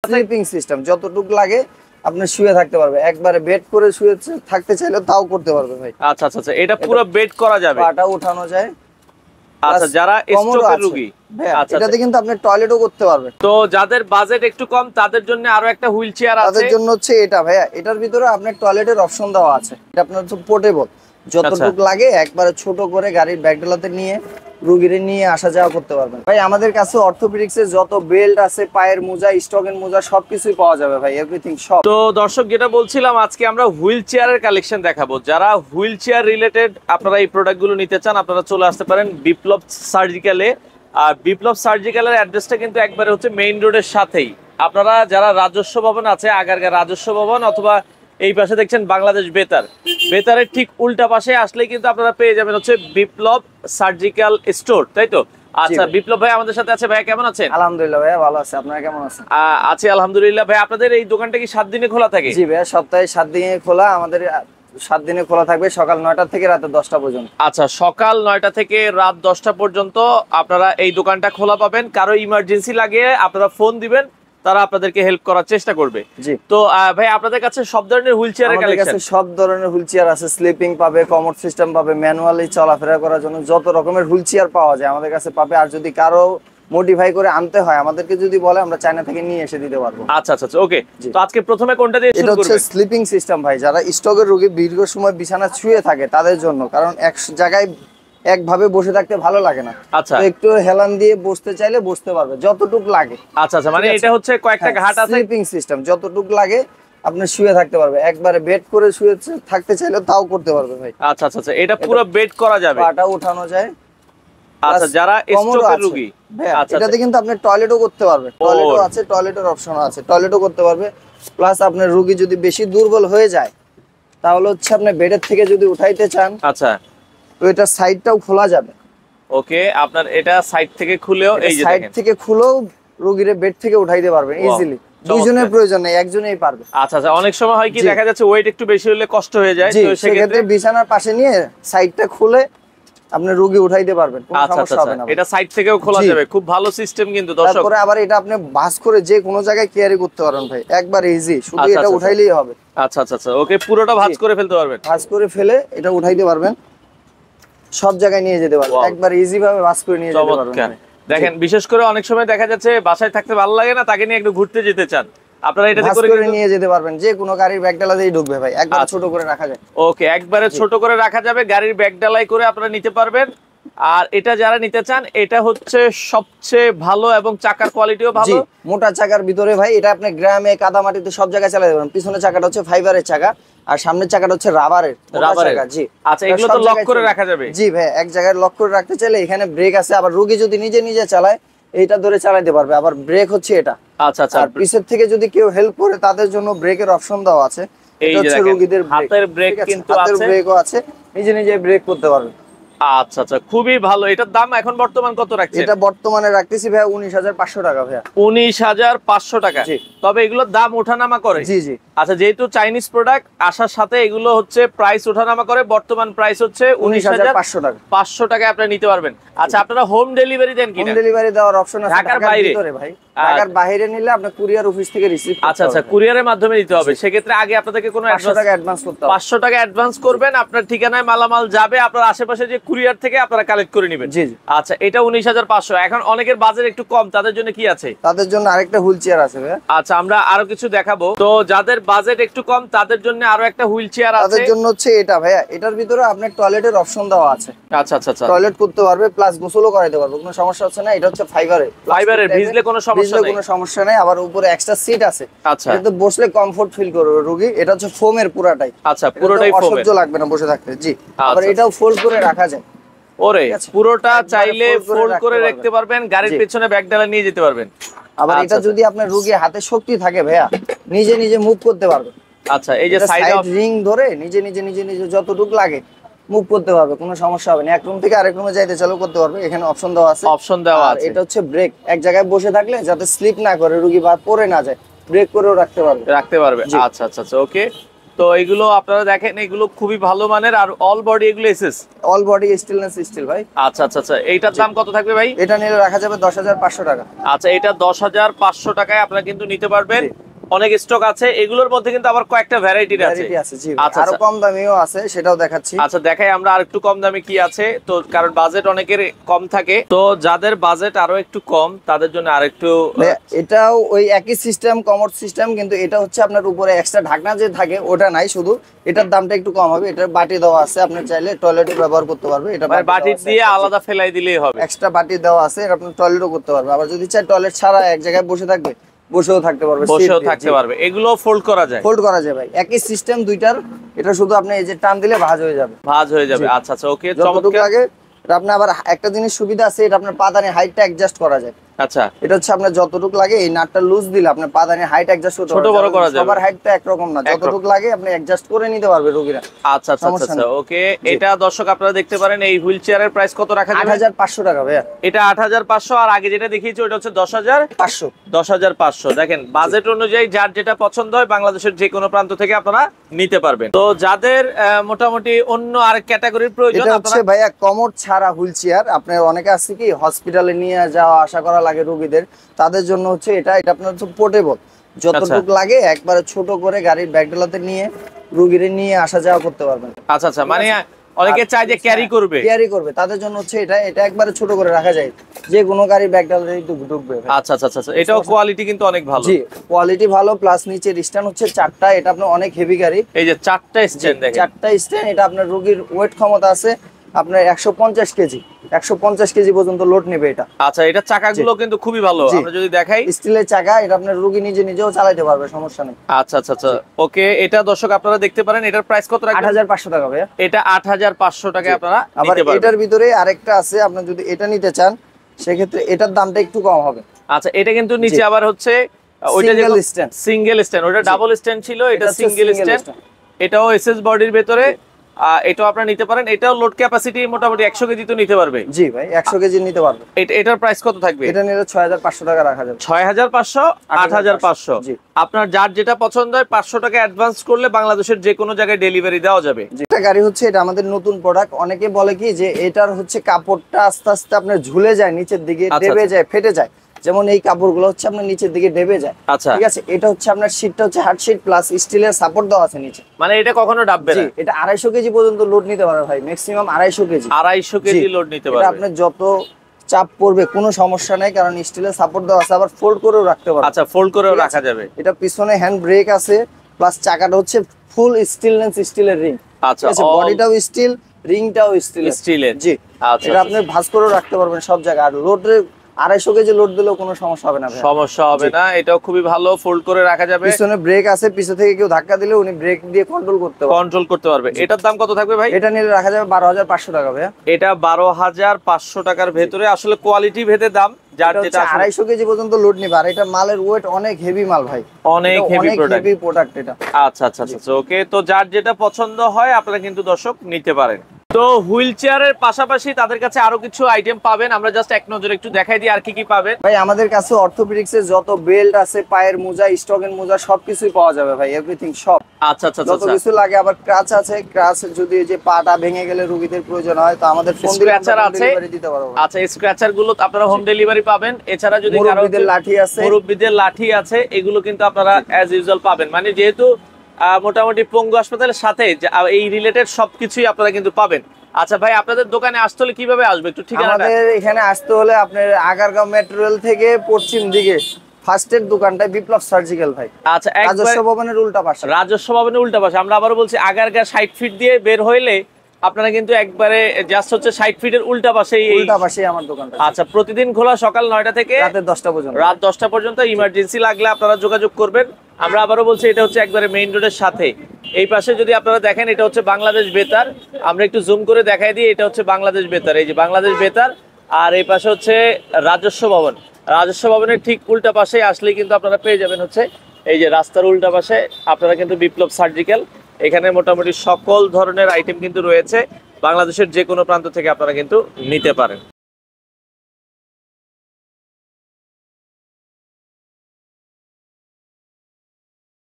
Sleeping system, যতটুকু লাগে আপনি শুয়ে থাকতে পারবে, একবারে বেড করে শুয়ে থাকতে চাইলে তাও করতে পারবে ভাই। আচ্ছা আচ্ছা আচ্ছা, এটা পুরো বেড করা যাবে, পাটা উঠানো যায়। আচ্ছা যারা স্ট্রোকের রোগী, আচ্ছা এটাতে কিন্তু আপনি টয়লেটও করতে পারবেন। তো যাদের বাজেট একটু কম তাদের জন্য আরো একটা হুইল চেয়ার আছে, তাদের জন্য হচ্ছে এটা ভাইয়া, এটার ভিতরে আপনার টয়লেটের অপশন দেওয়া আছে। এটা আপনার হচ্ছে পোর্টেবল, যতটুকু লাগে একবারে ছোট করে গাড়ির ব্যাগডালাতে নিয়ে রুগীরে নিয়ে আসা যাওয়া করতে পারবেন ভাই। আমাদের কাছে অর্থোপেডিক্সের যত বেল্ট আছে, পায়ের মোজা, স্টকের মোজা সবকিছুই পাওয়া যাবে ভাই, এভরিথিং সব। তো দর্শক যেটা বলছিলাম, আজকে আমরা হুইল চেয়ারের কালেকশন দেখাবো। যারা হুইল চেয়ার রিলেটেড আপনারা এই প্রোডাক্টগুলো নিতে চান, আপনারা চলে আসতে পারেন বিপ্লব সার্জিক্যালে। আর বিপ্লব সার্জিক্যালের অ্যাড্রেসটা কিন্তু একবারে হচ্ছে মেইন রোডের সাথেই। আপনারা যারা রাজস্ব ভবন আছে, আগারগাঁ রাজস্ব ভবন, অথবা এই পাশে দেখছেন বাংলাদেশ বেতার, বেতারের ঠিক উল্টা পাশে আসলে কিন্তু আপনারা পেয়ে যাবেন হচ্ছে বিপ্লব সার্জিক্যাল স্টোর, তাই তো? আচ্ছা বিপ্লব ভাই আমাদের সাথে আছে। ভাই কেমন আছেন? আলহামদুলিল্লাহ ভাইয়া ভালো আছে, আপনারা কেমন আছেন? আছি আলহামদুলিল্লাহ। ভাই আপনাদের এই দোকানটা কি 7 দিনে খোলা থাকে? জি ভাইয়া, সপ্তাহে 7 দিনে খোলা। আমাদের 7 দিনে খোলা থাকবে, সকাল 9টা থেকে রাত 10টা পর্যন্ত। আচ্ছা, সকাল 9টা থেকে রাত 10টা পর্যন্ত আপনারা এই দোকানটা খোলা পাবেন। কারো ইমার্জেন্সি লাগে আপনারা ফোন দিবেন, তারা আপনাদেরকে হেল্প করার চেষ্টা করবে। জি। তো ভাই আপনাদের কাছে সব ধরনের হুইল চেয়ারের কালেকশন? আমাদের কাছে সব ধরনের হুইল চেয়ার আছে, স্লিপিং পাবে, কমোড সিস্টেম পাবে, ম্যানুয়ালি চলাফেরা করার জন্য যত রকমের হুইল চেয়ার পাওয়া যায় আমাদের কাছে পাবে। আর যদি কারো মডিফাই করে আনতে হয় আমাদেরকে যদি বলে, আমরা চায়না থেকে নিয়ে এসে দিতে পারবো। আচ্ছা আচ্ছা ওকে। তো আজকে প্রথমে কোনটা দিয়ে শুরু করব? এটা হচ্ছে স্লিপিং সিস্টেম ভাই, যারা স্ট্রোকের রোগী দীর্ঘ সময় বিছানা শুয়ে থাকে তাদের জন্য। কারণ এক জায়গায় একভাবে বসে থাকতে ভালো লাগে না। আচ্ছা, তো একটু হেলান দিয়ে বসতে চাইলে বসতে পারবে, যতটুকু লাগে। আচ্ছা আচ্ছা, মানে এটা হচ্ছে কয়েকটা ঘাট আছে, স্লিপিং সিস্টেম, যতটুকু লাগে আপনি শুয়ে থাকতে পারবে, একবারে বেড করে শুয়ে থাকতে চাইলে তাও করতে পারবে ভাই। আচ্ছা আচ্ছা আচ্ছা, এটা পুরো বেড করা যাবে, পাটা উঠানো যায়। আচ্ছা যারা স্ট্রোকের রোগী, আচ্ছা এটাতে কিন্তু আপনি টয়লেটও করতে পারবে, টয়লেটও আছে, টয়লেটের অপশনও আছে, টয়লেটও করতে পারবে। প্লাস আপনার রোগী যদি বেশি দুর্বল হয়ে যায় তাহলে হচ্ছে আপনি বেডের থেকে যদি উঠাইতে চান, আচ্ছা তো এটা সাইডটাও খোলা যাবে। ওকে, আপনার এটা সাইড থেকে খুলেও, এই যে সাইড থেকে খুলেও রোগীরে বেড থেকে উঠাইতে পারবেন ইজিলি। দুইজনের প্রয়োজন নেই, একজনেই পারবে। আচ্ছা আচ্ছা, অনেক সময় হয় কি দেখা যাচ্ছে ওয়েট একটু বেশি হলে কষ্ট হয়ে যায়, তো সেক্ষেত্রে বিছানার পাশে নিয়ে সাইডটা খুলে আপনি রোগী উঠাইতে পারবেন, কোনো সমস্যা হবে না। এটা সাইড থেকেও খোলা যাবে, খুব ভালো সিস্টেম কিন্তু দর্শক। তারপরে আবার এটা আপনি ভাঁজ করে যে কোনো জায়গায় ক্যারি করতে পারবেন ভাই, একবার ইজি, শুধু এটা উঠাইলেই হবে। আচ্ছা আচ্ছা আচ্ছা ওকে, পুরোটা ভাঁজ করে ফেলতে পারবেন, ভাঁজ করে ফেলে এটা উঠাইতে পারবেন, সব জায়গায় নিয়ে যেতে পারবেন, একবার ইজি ভাবে ভাঁজ করে নিয়ে যেতে পারবেন। দেখেন বিশেষ করে অনেক সময় দেখা যাচ্ছে বাসায় থাকতে ভালো লাগে না, তাকে নিয়ে একটু ঘুরতে যেতে চান, আপনারা এটাতে করে নিয়ে যেতে পারবেন, যে কোনো গাড়ির ব্যাগডালাতেই ঢুকবে ভাই, একবার ছোট করে রাখা যায়। ওকে, একবারে ছোট করে রাখা যাবে, গাড়ির ব্যাগডালাই করে আপনারা নিতে পারবেন। আর এটা যারা নিতে চান, এটা হচ্ছে সবচেয়ে ভালো এবং চাকার কোয়ালিটিও ভালো, মোটা চাকার ভিতরে ভাই। এটা আপনি গ্রামে কাদামাটিতে সব জায়গায় চালাতে পারবেন। পিছনের চাকাটা হচ্ছে ফাইবারের চাকা, আর সামনের চাকাটা হচ্ছে রাবারের চাকা। জি আচ্ছা, এগুলো তো লক করে রাখা যাবে? জি ভাই, এক জায়গায় লক করে রাখতে চাইলে এখানে ব্রেক আছে, আবার রোগী যদি নিজে নিজে চালায় এইটা ধরে চালাতে পারবে, আবার ব্রেক হচ্ছে এটা। আচ্ছা আচ্ছা, আর পিছের থেকে যদি কেউ হেল্প করে তাদের জন্য ব্রেকের অপশন দেওয়া আছে। এটা হচ্ছে রোগীদের হাতের ব্রেক, কিন্তু হাতের ব্রেকও আছে, নিজে নিজে ব্রেক করতে পারবে। আচ্ছা আচ্ছা, খুবই ভালো। এটার দাম এখন বর্তমান কত রাখছেন? এটা বর্তমানে রাখতেছি ভাই 19,500 টাকা ভাই। 19,500 টাকা। তবে এগুলোর দাম ওঠানামা করে? জি জি। আচ্ছা, যেহেতু চাইনিজ প্রোডাক্ট আসার সাথে এগুলো হচ্ছে প্রাইস ওঠানামা করে, বর্তমান প্রাইস হচ্ছে 19,500 টাকা। 500 টাকায় আপনারা নিতে পারবেন। আচ্ছা, আপনারা হোম ডেলিভারি দেন কিনা? হোম ডেলিভারি দেওয়ার অপশন আছে ঢাকার বাইরে ভাই। ঢাকার বাইরে নিলে আপনি কুরিয়ার অফিস থেকে রিসিভ করতে হবে। আচ্ছা আচ্ছা, কুরিয়ারের মাধ্যমে দিতে হবে। সেক্ষেত্রে আগে আপনাদেরকে কোনো 500 টাকা অ্যাডভান্স করতে হবে। 500 টাকা অ্যাডভান্স করবেন, আপনার ঠিকানায় মালামাল যাবে, আপনার আশেপাশে যে কুরিয়ার থেকে আপনারা কালেক্ট করে নেবেন। জি জি। আচ্ছা, এটা 19,500। এখন অনেকের বাজেট একটু কম, তাদের জন্য কি আছে? তাদের জন্য আরেকটা হুইল চেয়ার আছে ভাই। আচ্ছা, আমরা আরো কিছু দেখাবো। তো যাদের বাজেট একটু কম তাদের জন্য আরো একটা হুইল চেয়ার আছে। তাদের জন্য হচ্ছে এটা ভাইয়া, এটার ভিতরে আপনার টয়লেটের অপশন দেওয়া আছে। আচ্ছা আচ্ছা আচ্ছা, টয়লেট করতে পারবে, প্লাস গোসলও করাইতে পারবে, কোনো সমস্যা হচ্ছে না। এটা হচ্ছে ফাইবারের, ভিজলে কোনো সমস্যা নেই। আবার উপরে এক্সট্রা সিট আছে। আচ্ছা, এটাতে বসলে কমফোর্ট ফিল করবে রোগী। এটা হচ্ছে ফোমের পুরাটাই। আচ্ছা, পুরোটাই ফোমের, অসহ্য লাগবে না বসে থাকতে। জি। আবার এটাও ফোল্ড করে রাখা যায়। ওরে, পুরোটা চাইলে ফোল্ড করে রাখতে পারবেন, গাড়ির পেছনে ব্যাগডালা নিয়ে যেতে পারবেন। আবার এটা যদি আপনার রোগী হাতে শক্তি থাকে ভাইয়া, নিজে নিজে মুভ করতে পারবে। আচ্ছা, এই যে সাইড রিং ধরে নিজে নিজে নিজে নিজে যতটুকু লাগে মুভ করতে পারবে, কোনো সমস্যা হবে না। এক রুম থেকে আরেক রুমে যাইতে চালু করতে পারবে, এখানে অপশন দেওয়া আছে। আর এটা হচ্ছে ব্রেক, এক জায়গায় বসে থাকলে যাতে স্লিপ না করে রোগী বা পড়ে না যায়, ব্রেক করেও রাখতে পারবে। আচ্ছা আচ্ছা আচ্ছা ওকে। তো এগুলো আপনারা দেখেন, এগুলো খুবই ভালো মানের, আর অল বডি এগুলো SS, all body stainless steel ভাই। আচ্ছা আচ্ছা আচ্ছা, এইটার দাম কত থাকবে ভাই? এটা নিলে রাখা যাবে 10,500 টাকা। আচ্ছা, এটা 10,500 টাকায় আপনারা কিন্তু নিতে পারবেন। অনেক স্টক আছে এগুলোর মধ্যে, কিন্তু আবার কয়েকটা ভ্যারাইটির আছে। জি, আচ্ছা, আরো কম দামিও আছে, সেটাও দেখাচ্ছি। আচ্ছা দেখাই আমরা আর একটু কম দামে কি আছে। তো কারণ বাজেট অনেকের কম থাকে, তো যাদের বাজেট আরো একটু কম তাদের জন্য আরেকটু, এটাও ওই একই সিস্টেম, কমোড সিস্টেম, কিন্তু এটা হচ্ছে আপনার উপরে এক্সট্রা ঢাকনা যে থাকে ওটা নাই, শুধু এটার দামটা একটু কম হবে। এটার বাটি দেওয়া আছে, আপনি চাইলে টয়লেটে ব্যবহার করতে পারবে। এটা বাটি দিয়ে আলাদা ফেলাই দিলেই হবে, এক্সট্রা বাটি দেওয়া আছে, এটা আপনি টয়লেটও করতে পারবে। আবার যদি চাই টয়লেট ছাড়া এক জায়গায় বসে থাকবে, বসেও থাকতে পারবে, বসেও থাকতে পারবে। এগুলো ফোল্ড করা যায়, ফোল্ড করা যায় ভাই, একই সিস্টেম দুইটার। এটা শুধু আপনি এই যে টান দিলে ভাঁজ হয়ে যাবে, ভাঁজ হয়ে যাবে। আচ্ছা আচ্ছা, ওকে, যতটুকু লাগে। এটা আপনি আবার একটা জিনিস সুবিধা আছে, এটা আপনার পাদানি হাইটটা অ্যাডজাস্ট করা যায়। আচ্ছা, এটা হচ্ছে আপনার যতটুকু লাগে, এই নাটটা লুজ দিলে আপনার পাদানি হাইট অ্যাডজাস্ট করতে ছোট বড় করা যাবে। সবার হাইটটা একরকম না, যতটুকু লাগে আপনি অ্যাডজাস্ট করে নিতে পারবে রোগীরা। আচ্ছা আচ্ছা আচ্ছা, ওকে। এটা দর্শক আপনারা দেখতে পারেন, এই হুইল চেয়ারের প্রাইস কত রাখা যাবে? 8,500 টাকা ভাইয়া। এটা 8,500, আর আগে যেটা দেখিয়েছি ওটা হচ্ছে 10,500। 500 দেখেন, বাজেট অনুযায়ী যার যেটা পছন্দ হয় বাংলাদেশের যে কোনো প্রান্ত থেকে আপনারা নিতে পারবেন। তো যাদের মোটামুটি অন্য আরেক ক্যাটাগরির প্রয়োজন, এটা হচ্ছে ভাইয়া কমোড ছাড়া হুইল চেয়ার। আপনার অনেকে আছে কি হসপিটালে নিয়ে যাওয়া আসা করা লাগে রোগীদের, তাদের জন্য হচ্ছে এটা আপনার হচ্ছে পোর্টেবল। যতটুকু লাগে একবারে ছোট করে গাড়ির ব্যাগডালাতে নিয়ে রোগীরে নিয়ে আসা যাওয়া করতে পারবেন। আচ্ছা আচ্ছা, মানে অনেকে চায় যে ক্যারি করবে, তাদের জন্য হচ্ছে এটা একবারে ছোট করে রাখা যায়, যে কোনো গাড়ির ব্যাগডালাতে ঢুকবে। আচ্ছা আচ্ছা আচ্ছা, এটাও কোয়ালিটি কিন্তু অনেক ভালো। জি, কোয়ালিটি ভালো, প্লাস নিচে স্ট্যান্ড হচ্ছে 4টা। এটা আপনার অনেক হেভি গাড়ি, এই যে 4টা স্ট্যান্ড দেখেন, 4টা স্ট্যান্ড। এটা আপনার রোগীর ওয়েট ক্ষমতা আছে আপনার 150 কেজি, 150 কেজি পর্যন্ত লোড নেবে এটা। আচ্ছা, এটা চাকাগুলো কিন্তু খুবই ভালো, আমরা যদি দেখাই স্টিলের চাকা। এটা আপনার রোগী নিজেও চালাতে পারবে, সমস্যা নেই। আচ্ছা আচ্ছা আচ্ছা, ওকে। এটা দর্শক আপনারা দেখতে পারেন, এটার প্রাইস কত রাখবেন? 8,500 টাকা ভাইয়া। এটা 8,500 টাকায় আপনারা আবার নিতে পারবেন। এটার ভিতরে আরেকটা আছে, আপনি যদি এটা নিতে চান সেক্ষেত্রে এটার দামটা একটু কম হবে। আচ্ছা, এটা কিন্তু নিচে আবার হচ্ছে ওইটা যে সিঙ্গেল স্ট্যান্ড, ওটা ডাবল স্ট্যান্ড ছিল, এটা সিঙ্গেল স্ট্যান্ড। এটাও এসএস বডির ভিতরে, এটাও আপনারা নিতে পারেন। এটাও লোড ক্যাপাসিটি মোটামুটি 100 কেজি তো নিতে পারবে। জি ভাই, 100 কেজি নিতে পারবে। এটার প্রাইস কত থাকবে? এটা নিলে 6,500 টাকা রাখা যাবে। 6,500, 8,500। আপনার যার যেটা পছন্দ হয় 500 টাকা অ্যাডভান্স করলে বাংলাদেশের যে কোনো জায়গায় ডেলিভারি দেওয়া যাবে। এটা গাড়ি হচ্ছে, এটা আমাদের নতুন প্রোডাক্ট। অনেকে বলে কি যে এটার হচ্ছে কাপড়টা আস্তে আস্তে আপনার ঝুলে যায়, নিচের দিকে দেবে যায়, ফেটে যায়। যেমন এই কাপড়গুলো হচ্ছে আপনার নিচের দিকে ডেবে যায়। আচ্ছা, ঠিক আছে। এটা হচ্ছে আপনার শীটটা হচ্ছে হার্ড শীট প্লাস স্টিলের সাপোর্ট দেওয়া আছে নিচে, মানে এটা কখনো ডাববে না। এটা 250 কেজি পর্যন্ত লোড নিতে পারবে ভাই, ম্যাক্সিমাম 250 কেজি। 250 কেজি লোড নিতে পারবে। এটা আপনার যত চাপ পড়বে কোনো সমস্যা নাই, কারণ স্টিলের সাপোর্ট দেওয়া আছে। আবার ফোল্ড করেও রাখতে পারবে। আচ্ছা, ফোল্ড করেও রাখা যাবে। এটা পিছনে হ্যান্ড ব্রেক আছে, প্লাস চাকাটা হচ্ছে ফুল স্টিলের রিং। আচ্ছা, বডিটাও স্টিল, রিংটাও স্টিলের। জি, আচ্ছা, এটা আপনি ভাঁজ করেও রাখতে পারবেন সব জায়গায়। আর লোডে 250 কেজি লোড দিলেও কোনো সমস্যা হবে না ভাই, সমস্যা হবে না। এটাও খুবই ভালো, ফোল্ড করে রাখা যাবে। পিছনে ব্রেক আছে, পিছন থেকে কেউ ধাক্কা দিলে উনি ব্রেক দিয়ে কন্ট্রোল করতে পারবে। এটার দাম কত থাকবে ভাই? এটা নিলে রাখা যাবে 12,500 টাকা ভাই। এটা 12,500 টাকার ভেতরে। আসলে কোয়ালিটি ভেদে দাম, যার যেটা 250 কেজি পর্যন্ত লোড নিবে। আর এটা মালের ওয়েট অনেক হেভি মাল ভাই, অনেক হেভি প্রোডাক্ট এটা। আচ্ছা আচ্ছা আচ্ছা, ওকে। তো যার যেটা পছন্দ হয় আপনারা কিন্তু দর্শক নিতে পারেন। তো হুইল চেয়ারের পাশাপাশি তাদের কাছে আরো কিছু আইটেম পাবেন, আমরা জাস্ট এক নজরে একটু দেখাই দিই আর কি কি পাবেন। ভাই আমাদের কাছে অর্থোপেডিক্সের যত বেল্ট আছে, পায়ের মোজা, স্টকের মোজা, সবকিছুই পাওয়া যাবে ভাই, এভরিথিং সব। আচ্ছা আচ্ছা, যত কিছু লাগে। আবার ক্রাচ আছে, ক্রাচ যদি যে পাটা ভেঙে গেলে রোগীদের প্রয়োজন হয় তো আমাদের ফোন দিলে স্ক্র্যাচার আছে, দিতে পারবো। আচ্ছা, স্ক্র্যাচার গুলো আপনারা হোম ডেলিভারি পাবেন। এছাড়া যদি মুরব্বিদের লাঠি আছে, মুরব্বিদের লাঠি আছে, এগুলো কিন্তু আপনারা অ্যাজ ইউজুয়াল পাবেন। মানে যেহেতু মোটামুটি পঙ্গু হাসপাতালের সাথে এই রিলেটেড সবকিছুই আপনারা কিন্তু পাবেন। আচ্ছা ভাই, আপনাদের দোকানে আসতে হলে কিভাবে আসবে একটু ঠিকানাটা? আমাদের এখানে আসতে হলে আপনার আগারগাঁও মেট্রো রেল থেকে পশ্চিম দিকে ফার্স্টের দোকানটা বিপ্লব সার্জিক্যাল ভাই। আচ্ছা, রাজস্ব ভবনের উল্টা পাশে। রাজস্ব ভবনের উল্টা পাশে। আমরা আবারও বলছি, আগারগাঁ 60 ফিট দিয়ে বের হইলে আপনারা কিন্তু একবারে জাস্ট হচ্ছে 60 ফিটের উল্টা পাশেই আমার দোকানটা। আচ্ছা, প্রতিদিন খোলা সকাল 9টা থেকে রাত 10টা পর্যন্ত। ইমার্জেন্সি লাগলে আপনারা যোগাযোগ করবেন। আমরা আবারও বলছি, এটা হচ্ছে একবারে মেইন রোডের সাথে। এই পাশে যদি আপনারা দেখেন, এটা হচ্ছে বাংলাদেশ বেতার। আমরা একটু জুম করে দেখাই দিই, এটা হচ্ছে বাংলাদেশ বেতার। এই যে বাংলাদেশ বেতার। আর এই পাশে হচ্ছে রাজস্ব ভবন। রাজস্ব ভবনের ঠিক উল্টা পাশে আসলেই কিন্তু আপনারা পেয়ে যাবেন হচ্ছে এই যে রাস্তার উল্টা পাশে আপনারা কিন্তু বিপ্লব সার্জিক্যাল। এখানে মোটামুটি সকল ধরনের আইটেম কিন্তু রয়েছে, বাংলাদেশের যে কোনো প্রান্ত থেকে আপনারা কিন্তু নিতে পারেন।